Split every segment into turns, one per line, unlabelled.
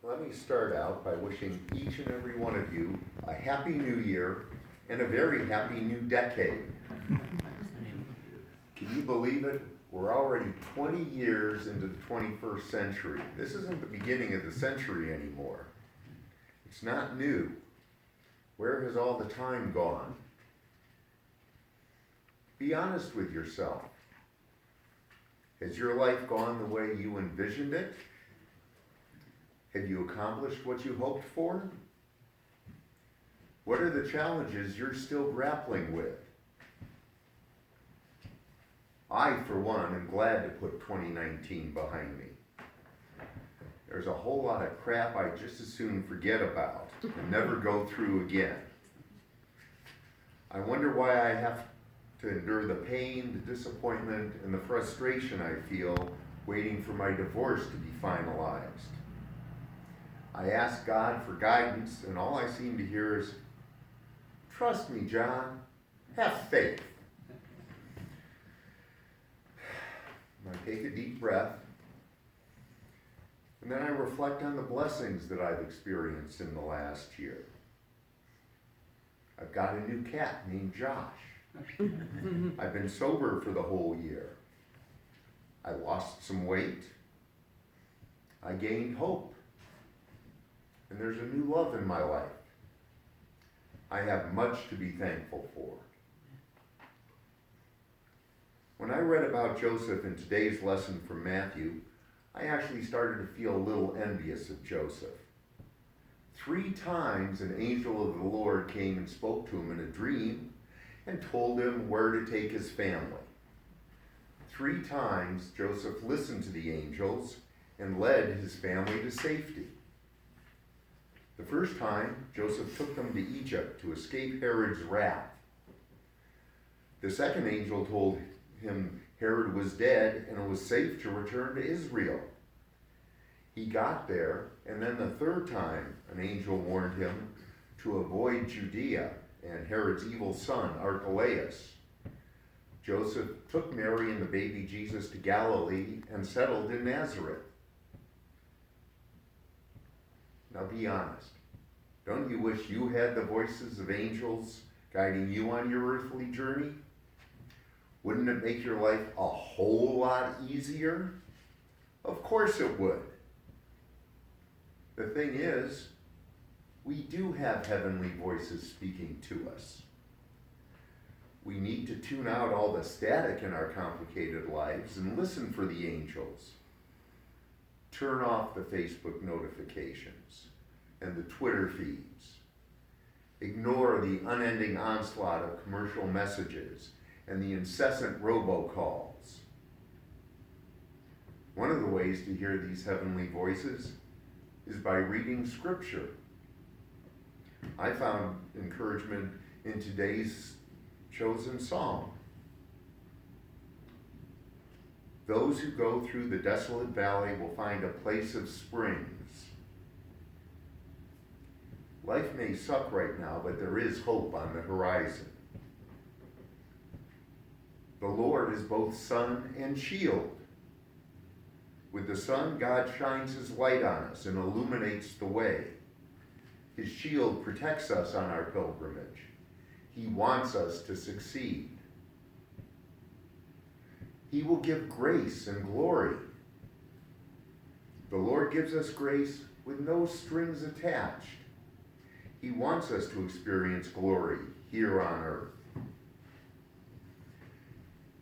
Let me start out by wishing each and every one of you a happy new year and a very happy new decade. Can you believe it? We're already 20 years into the 21st century. This isn't the beginning of the century anymore. It's not new. Where has all the time gone? Be honest with yourself. Has your life gone the way you envisioned it? Have you accomplished what you hoped for? What are the challenges you're still grappling with? I, for one, am glad to put 2019 behind me. There's a whole lot of crap I'd just as soon forget about and never go through again. I wonder why I have to endure the pain, the disappointment, and the frustration I feel waiting for my divorce to be finalized. I ask God for guidance, and all I seem to hear is, "Trust me, John. Have faith." I take a deep breath, and then I reflect on the blessings that I've experienced in the last year. I've got a new cat named Josh. I've been sober for the whole year. I lost some weight. I gained hope. And there's a new love in my life. I have much to be thankful for. When I read about Joseph in today's lesson from Matthew, I actually started to feel a little envious of Joseph. 3 times an angel of the Lord came and spoke to him in a dream and told him where to take his family. 3 times Joseph listened to the angels and led his family to safety. The first time, Joseph took them to Egypt to escape Herod's wrath. The second angel told him Herod was dead and it was safe to return to Israel. He got there, and then the third time, an angel warned him to avoid Judea and Herod's evil son, Archelaus. Joseph took Mary and the baby Jesus to Galilee and settled in Nazareth. Now be honest. Don't you wish you had the voices of angels guiding you on your earthly journey? Wouldn't it make your life a whole lot easier? Of course it would. The thing is, we do have heavenly voices speaking to us. We need to tune out all the static in our complicated lives and listen for the angels. Turn off the Facebook notifications and the Twitter feeds. Ignore the unending onslaught of commercial messages and the incessant robocalls. One of the ways to hear these heavenly voices is by reading scripture. I found encouragement in today's chosen psalm. Those who go through the desolate valley will find a place of springs. Life may suck right now, but there is hope on the horizon. The Lord is both sun and shield. With the sun, God shines his light on us and illuminates the way. His shield protects us on our pilgrimage. He wants us to succeed. He will give grace and glory. The Lord gives us grace with no strings attached. He wants us to experience glory here on earth.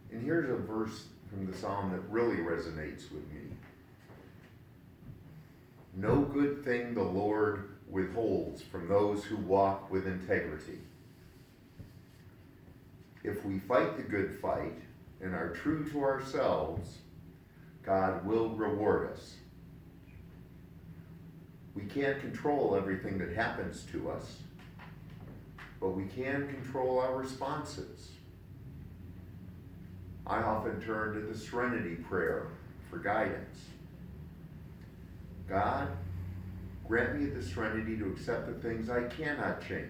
And here's a verse from the psalm that really resonates with me. No good thing the Lord withholds from those who walk with integrity. If we fight the good fight and are true to ourselves, God will reward us. We can't control everything that happens to us, but we can control our responses. I often turn to the Serenity Prayer for guidance. God, grant me the serenity to accept the things I cannot change,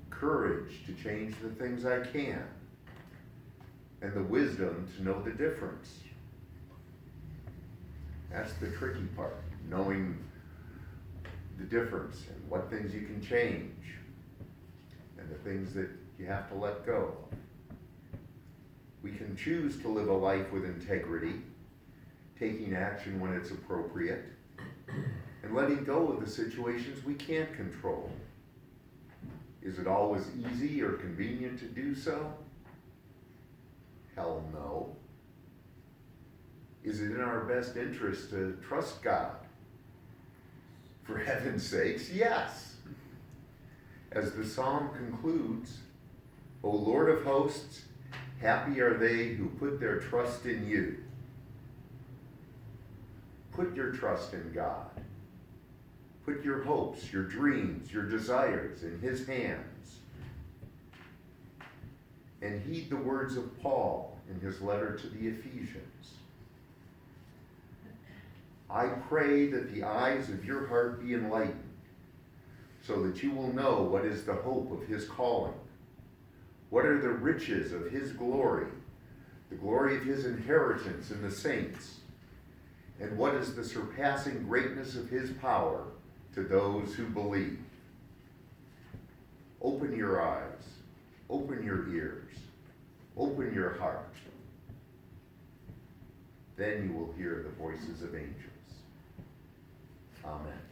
courage to change the things I can, and the wisdom to know the difference. That's the tricky part, knowing the difference and what things you can change and the things that you have to let go of. We can choose to live a life with integrity, taking action when it's appropriate, and letting go of the situations we can't control. Is it always easy or convenient to do so? Hell no. Is it in our best interest to trust God? For heaven's sakes, yes. As the psalm concludes, O Lord of hosts, happy are they who put their trust in you. Put your trust in God. Put your hopes, your dreams, your desires in his hands. And heed the words of Paul in his letter to the Ephesians. I pray that the eyes of your heart be enlightened, so that you will know what is the hope of his calling, what are the riches of his glory, the glory of his inheritance in the saints, and what is the surpassing greatness of his power to those who believe. Open your eyes, open your ears, open your heart. Then you will hear the voices of angels. Amen.